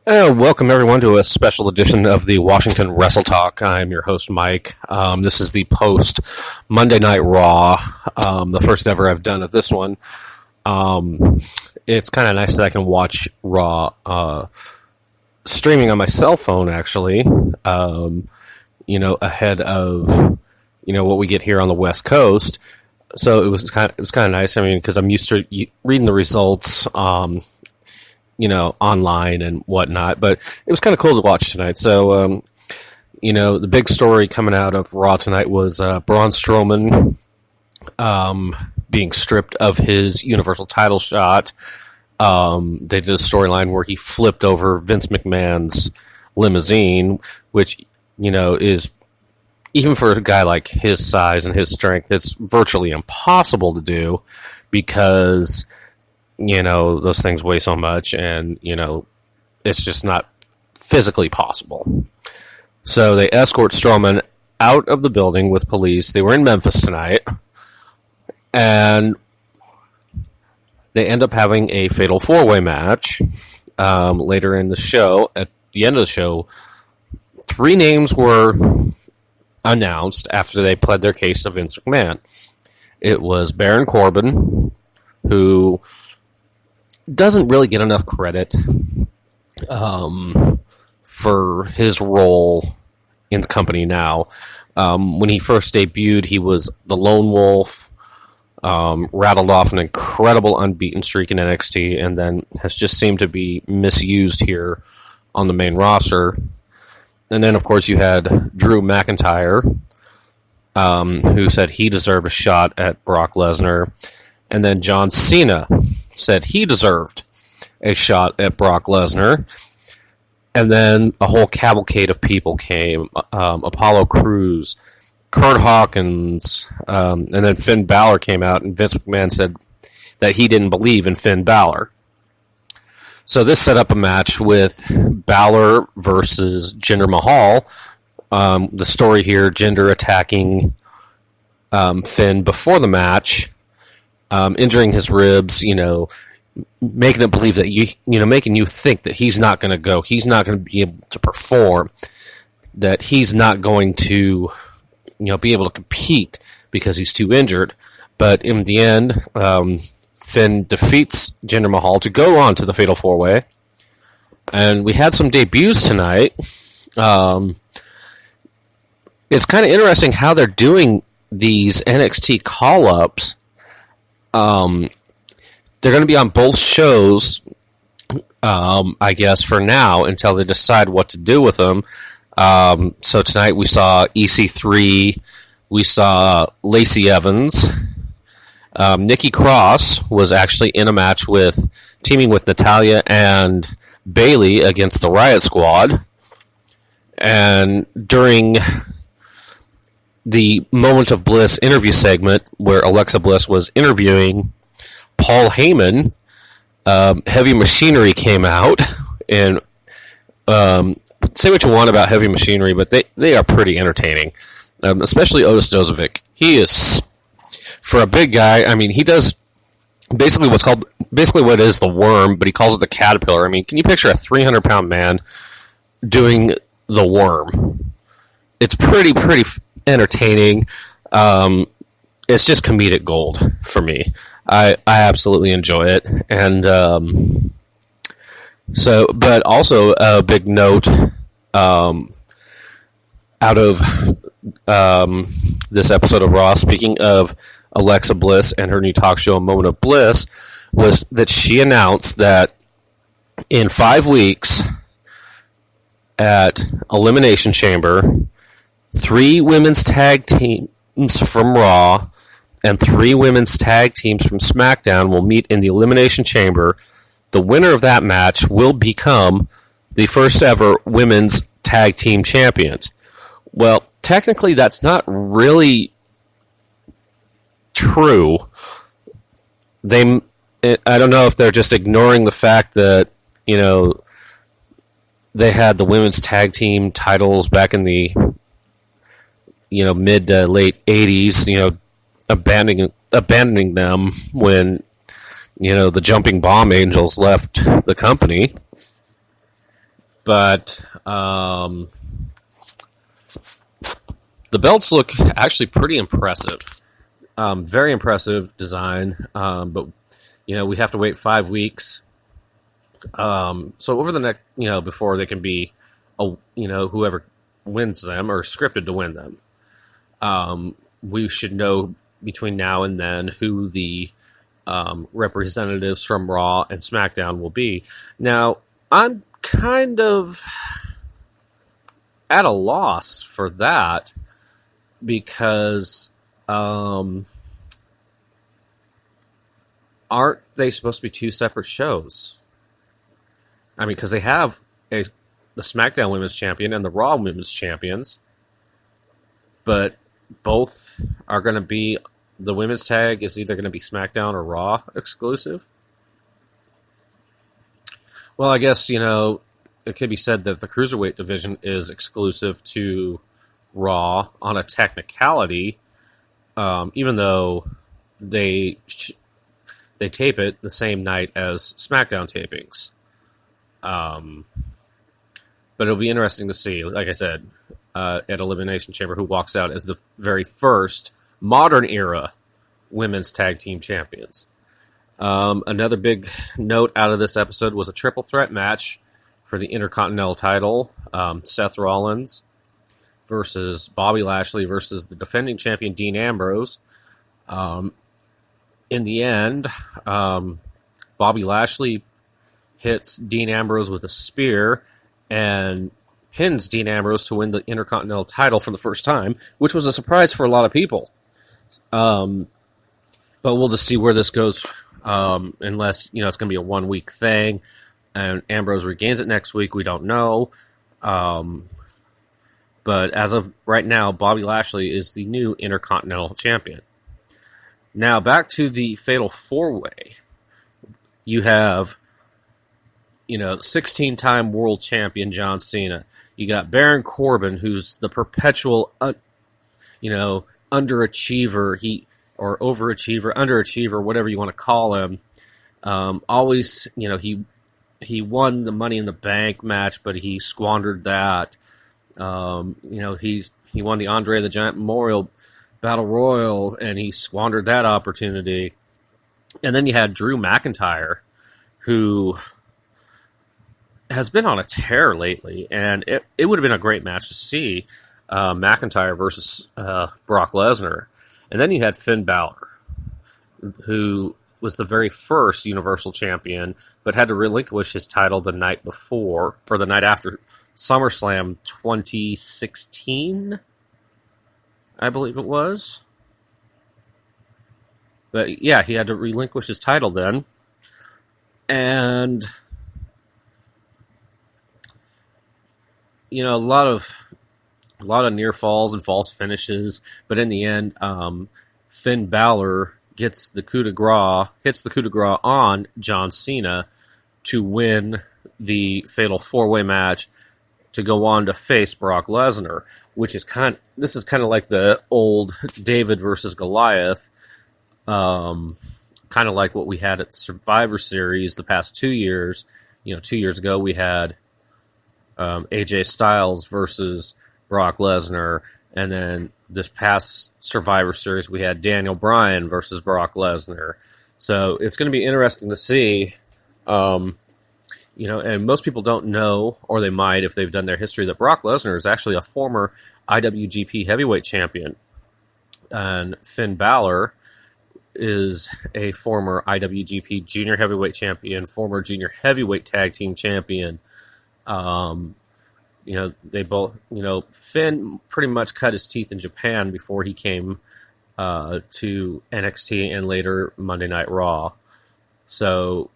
Welcome everyone to a special edition of the Washington Wrestle Talk. I'm your host Mike. This is the post Monday Night Raw, the first ever I've done of this one. It's kind of nice that I can watch Raw streaming on my cell phone, actually. Ahead of what we get here on the West Coast. So it was kind of nice. I mean, because I'm used to reading the results. Online and whatnot, but it was kind of cool to watch tonight. So, the big story coming out of Raw tonight was Braun Strowman being stripped of his Universal title shot. They did a storyline where he flipped over Vince McMahon's limousine, which, is, even for a guy like his size and his strength, it's virtually impossible to do because those things weigh so much and, it's just not physically possible. So they escort Strowman out of the building with police. They were in Memphis tonight. And they end up having a fatal four-way match later in the show. At the end of the show, 3 names were announced after they pled their case to Vince McMahon. It was Baron Corbin, who doesn't really get enough credit for his role in the company now. When he first debuted, he was the Lone Wolf, rattled off an incredible unbeaten streak in NXT, and then has just seemed to be misused here on the main roster. And then, of course, you had Drew McIntyre, who said he deserved a shot at Brock Lesnar. And then John Cena said he deserved a shot at Brock Lesnar. And then a whole cavalcade of people came. Apollo Crews, Kurt Hawkins, and then Finn-Balor came out, and Vince McMahon said that he didn't believe in Finn-Balor. So this set up a match with Balor versus Jinder Mahal. The story here, Jinder attacking Finn before the match, injuring his ribs, making it believe that making you think that he's not going to go, he's not going to be able to perform, that he's not going to, be able to compete because he's too injured. But in the end, Finn defeats Jinder Mahal to go on to the Fatal 4-Way. And we had some debuts tonight. It's kind of interesting how they're doing these NXT call-ups. They're going to be on both shows, I guess, for now, until they decide what to do with them. So tonight we saw EC3, we saw Lacey Evans. Nikki Cross was actually in a match teaming with Natalya and Bayley against the Riot Squad. And during the Moment of Bliss interview segment where Alexa Bliss was interviewing Paul Heyman, Heavy Machinery came out, and say what you want about Heavy Machinery, but they are pretty entertaining, especially Otis Dozovic. He is, for a big guy, I mean, he does basically what is the worm, but he calls it the caterpillar. I mean, can you picture a 300-pound man doing the worm? It's pretty entertaining. It's just comedic gold for me. I absolutely enjoy it. And but also a big note out of this episode of Raw, speaking of Alexa Bliss and her new talk show, Moment of Bliss, was that she announced that in 5 weeks at Elimination Chamber, 3 women's tag teams from Raw and 3 women's tag teams from SmackDown will meet in the Elimination Chamber. The winner of that match will become the first ever women's tag team champions. Well, technically that's not really true. I don't know if they're just ignoring the fact that, they had the women's tag team titles back in the, mid to late 80s, abandoning them when, the Jumping Bomb Angels left the company. But the belts look actually pretty impressive. Very impressive design. But, we have to wait 5 weeks. So over the next, before they can be, whoever wins them or scripted to win them. We should know between now and then who the representatives from Raw and SmackDown will be. Now, I'm kind of at a loss for that because aren't they supposed to be two separate shows? I mean, because they have the SmackDown Women's Champion and the Raw Women's Champions, but both are going to be, the women's tag is either going to be SmackDown or Raw exclusive. Well, I guess, it could be said that the Cruiserweight division is exclusive to Raw on a technicality, even though they tape it the same night as SmackDown tapings. But it'll be interesting to see, like I said, at Elimination Chamber, who walks out as the very first modern era women's tag team champions. Another big note out of this episode was a triple threat match for the Intercontinental title. Seth Rollins versus Bobby Lashley versus the defending champion Dean Ambrose. In the end, Bobby Lashley hits Dean Ambrose with a spear and pins Dean Ambrose to win the Intercontinental title for the first time, which was a surprise for a lot of people. But we'll just see where this goes, unless, it's going to be a 1 week thing and Ambrose regains it next week. We don't know. But as of right now, Bobby Lashley is the new Intercontinental champion. Now, back to the Fatal 4-Way. You have, 16-time world champion John Cena. You got Baron Corbin, who's the perpetual, underachiever, or overachiever, underachiever, whatever you want to call him. Always, he won the Money in the Bank match, but he squandered that. He won the Andre the Giant Memorial Battle Royal, and he squandered that opportunity. And then you had Drew McIntyre, who has been on a tear lately, and it would have been a great match to see, McIntyre versus Brock Lesnar. And then you had Finn Balor, who was the very first Universal Champion, but had to relinquish his title the night before, or the night after SummerSlam 2016, I believe it was. But yeah, he had to relinquish his title then. And a lot of near falls and false finishes, but in the end, Finn Balor hits the coup de grace on John Cena to win the Fatal 4-Way match to go on to face Brock Lesnar, which is this is kind of like the old David versus Goliath, kind of like what we had at Survivor Series the past 2 years. 2 years ago we had AJ Styles versus Brock Lesnar, and then this past Survivor Series we had Daniel Bryan versus Brock Lesnar. So it's going to be interesting to see, and most people don't know, or they might if they've done their history, that Brock Lesnar is actually a former IWGP Heavyweight Champion, and Finn Balor is a former IWGP Junior Heavyweight Champion, former Junior Heavyweight Tag Team Champion. They both, Finn pretty much cut his teeth in Japan before he came to NXT and later Monday Night Raw. So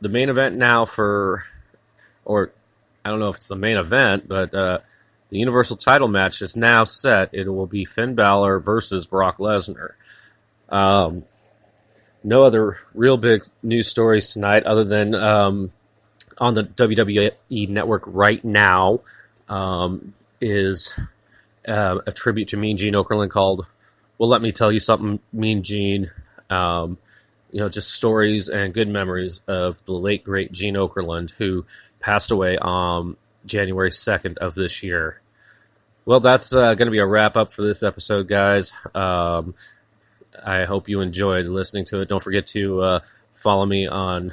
the main event now or I don't know if it's the main event, but the Universal title match is now set. It will be Finn Balor versus Brock Lesnar. No other real big news stories tonight other than on the WWE Network right now is a tribute to Mean Gene Okerlund called Well, Let Me Tell You Something, Mean Gene. just stories and good memories of the late great Gene Okerlund, who passed away on January 2nd of this year. Well, that's going to be a wrap up for this episode, guys. I hope you enjoyed listening to it. Don't forget to follow me on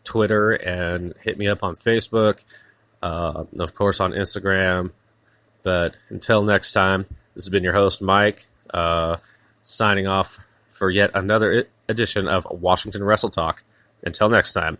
Twitter and hit me up on Facebook, of course on Instagram. But until next time, this has been your host, Mike, signing off for yet another edition of Washington Wrestle Talk. Until next time.